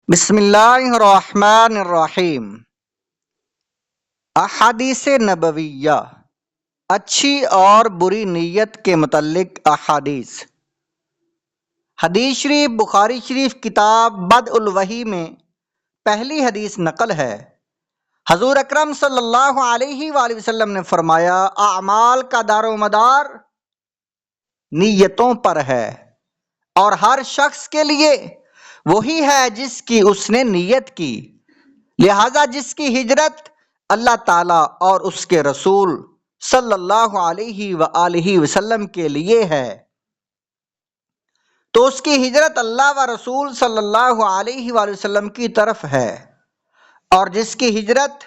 بسم اللہ الرحمن الرحیم۔ احادیث نبویہ، اچھی اور بری نیت کے متعلق احادیث۔ حدیث شریف بخاری شریف کتاب بدء الوحی میں پہلی حدیث نقل ہے۔ حضور اکرم صلی اللہ علیہ وآلہ وسلم نے فرمایا، اعمال کا دار و مدار نیتوں پر ہے، اور ہر شخص کے لیے وہی ہے جس کی اس نے نیت کی، لہذا جس کی ہجرت اللہ تعالیٰ اور اس کے رسول صلی اللہ علیہ وآلہ وسلم کے لیے ہے تو اس کی ہجرت اللہ و رسول صلی اللہ علیہ وآلہ وسلم کی طرف ہے، اور جس کی ہجرت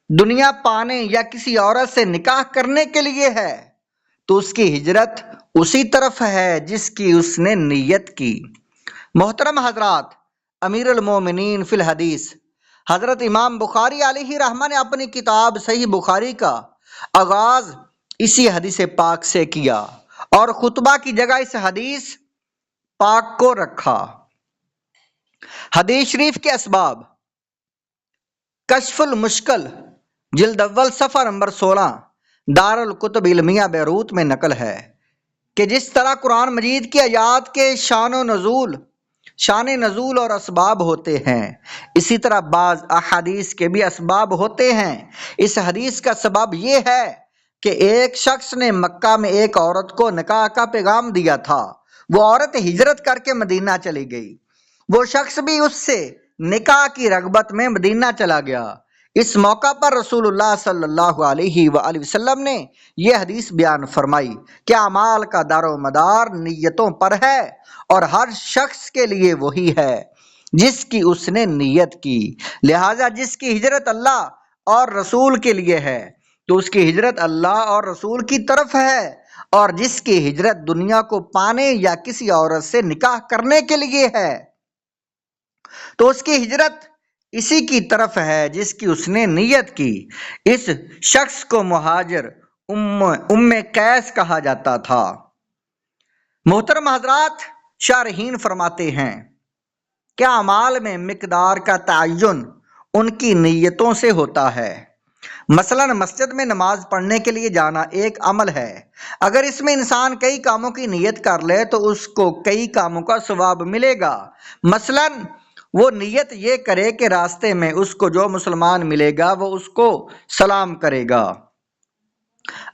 دنیا پانے یا کسی عورت سے نکاح کرنے کے لیے ہے تو اس کی ہجرت اسی طرف ہے جس کی اس نے نیت کی۔ محترم حضرات، امیر المومنین فی الحدیث حضرت امام بخاری علیہ رحمہ نے اپنی کتاب صحیح بخاری کا آغاز اسی حدیث پاک سے کیا اور خطبہ کی جگہ اس حدیث پاک کو رکھا۔ حدیث شریف کے اسباب، کشف المشکل جلد اول صفحہ نمبر 16 دارالکتب علمیہ بیروت میں نقل ہے کہ جس طرح قرآن مجید کی آیات کے شان نزول اور اسباب ہوتے ہیں، اسی طرح بعض احادیث کے بھی اسباب ہوتے ہیں۔ اس حدیث کا سبب یہ ہے کہ ایک شخص نے مکہ میں ایک عورت کو نکاح کا پیغام دیا تھا، وہ عورت ہجرت کر کے مدینہ چلی گئی، وہ شخص بھی اس سے نکاح کی رغبت میں مدینہ چلا گیا۔ اس موقع پر رسول اللہ صلی اللہ علیہ وآلہ وسلم نے یہ حدیث بیان فرمائی کہ اعمال کا دار و مدار نیتوں پر ہے، اور ہر شخص کے لیے وہی ہے جس کی اس نے نیت کی، لہذا جس کی ہجرت اللہ اور رسول کے لیے ہے تو اس کی ہجرت اللہ اور رسول کی طرف ہے، اور جس کی ہجرت دنیا کو پانے یا کسی عورت سے نکاح کرنے کے لیے ہے تو اس کی ہجرت اسی کی طرف ہے جس کی اس نے نیت کی۔ اس شخص کو مہاجر ام قیس کہا جاتا تھا۔ محترم حضرات، شارحین فرماتے ہیں کہ اعمال میں مقدار کا تعین ان کی نیتوں سے ہوتا ہے۔ مثلا مسجد میں نماز پڑھنے کے لیے جانا ایک عمل ہے، اگر اس میں انسان کئی کاموں کی نیت کر لے تو اس کو کئی کاموں کا ثواب ملے گا۔ مثلا وہ نیت یہ کرے کہ راستے میں اس کو جو مسلمان ملے گا وہ اس کو سلام کرے گا،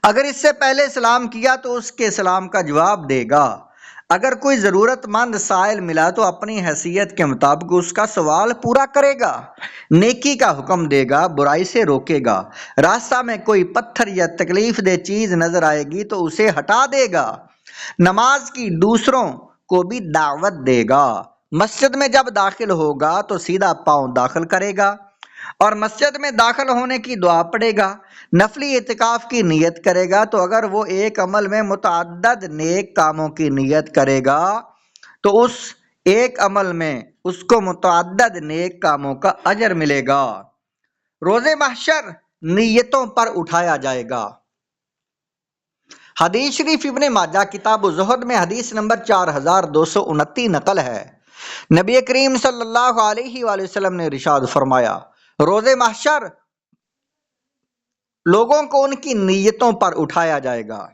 اگر اس سے پہلے سلام کیا تو اس کے سلام کا جواب دے گا، اگر کوئی ضرورت مند سائل ملا تو اپنی حیثیت کے مطابق اس کا سوال پورا کرے گا، نیکی کا حکم دے گا، برائی سے روکے گا، راستہ میں کوئی پتھر یا تکلیف دہ چیز نظر آئے گی تو اسے ہٹا دے گا، نماز کی دوسروں کو بھی دعوت دے گا، مسجد میں جب داخل ہوگا تو سیدھا پاؤں داخل کرے گا اور مسجد میں داخل ہونے کی دعا پڑھے گا، نفلی اعتکاف کی نیت کرے گا تو اگر وہ ایک عمل میں متعدد نیک کاموں کی نیت کرے گا تو اس ایک عمل میں اس کو متعدد نیک کاموں کا اجر ملے گا۔ روز محشر نیتوں پر اٹھایا جائے گا۔ حدیث شریف ابن ماجہ کتاب الزہد میں حدیث نمبر 4229 نقل ہے۔ نبی کریم صلی اللہ علیہ وآلہ وسلم نے ارشاد فرمایا، روز محشر لوگوں کو ان کی نیتوں پر اٹھایا جائے گا۔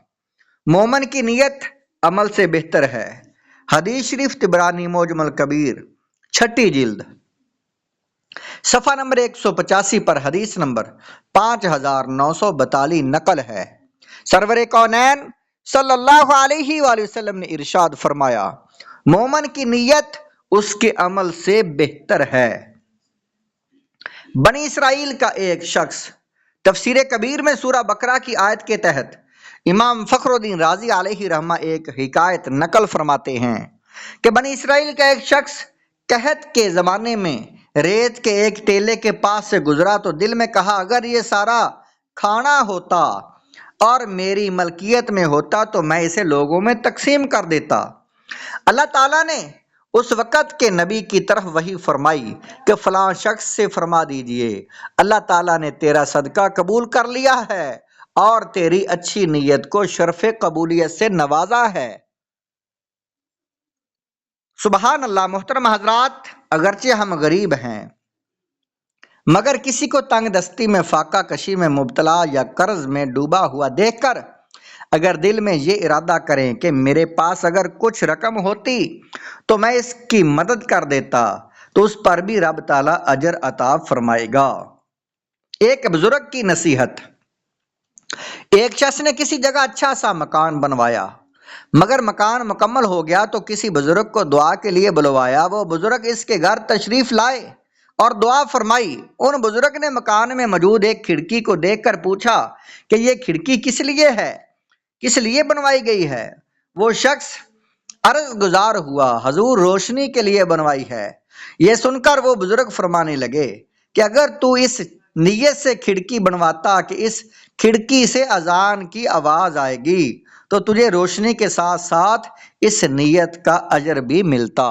مومن کی نیت عمل سے بہتر ہے۔ حدیث شریف طبرانی معجم الکبیر 6 جلد صفحہ نمبر 185 پر حدیث نمبر 5942 نقل ہے۔ سرور کونین صلی اللہ علیہ وآلہ وسلم نے ارشاد فرمایا، مومن کی نیت اس کے عمل سے بہتر ہے۔ بنی اسرائیل کا ایک شخص، تفسیر کبیر میں سورہ بقرہ کی آیت کے تحت امام فخر الدین رازی علیہ رحمہ ایک حکایت نقل فرماتے ہیں کہ بنی اسرائیل کا ایک شخص قحط کے زمانے میں ریت کے ایک ٹیلے کے پاس سے گزرا تو دل میں کہا، اگر یہ سارا کھانا ہوتا اور میری ملکیت میں ہوتا تو میں اسے لوگوں میں تقسیم کر دیتا۔ اللہ تعالیٰ نے اس وقت کے نبی کی طرف وحی فرمائی کہ فلاں شخص سے فرما دیجئے، اللہ تعالیٰ نے تیرا صدقہ قبول کر لیا ہے اور تیری اچھی نیت کو شرف قبولیت سے نوازا ہے۔ سبحان اللہ۔ محترم حضرات، اگرچہ ہم غریب ہیں مگر کسی کو تنگ دستی میں، فاقہ کشی میں مبتلا یا قرض میں ڈوبا ہوا دیکھ کر اگر دل میں یہ ارادہ کریں کہ میرے پاس اگر کچھ رقم ہوتی تو میں اس کی مدد کر دیتا، تو اس پر بھی رب تعالیٰ اجر عطا فرمائے گا۔ ایک بزرگ کی نصیحت۔ ایک شخص نے کسی جگہ اچھا سا مکان بنوایا، مگر مکان مکمل ہو گیا تو کسی بزرگ کو دعا کے لیے بلوایا۔ وہ بزرگ اس کے گھر تشریف لائے اور دعا فرمائی۔ ان بزرگ نے مکان میں موجود ایک کھڑکی کو دیکھ کر پوچھا کہ یہ کھڑکی کس لیے ہے، کس لیے بنوائی گئی ہے؟ وہ شخص عرض گزار ہوا، حضور روشنی کے لیے بنوائی ہے۔ یہ سن کر وہ بزرگ فرمانے لگے کہ اگر تو اس نیت سے کھڑکی بنواتا کہ اس کھڑکی سے اذان کی آواز آئے گی تو تجھے روشنی کے ساتھ ساتھ اس نیت کا اجر بھی ملتا۔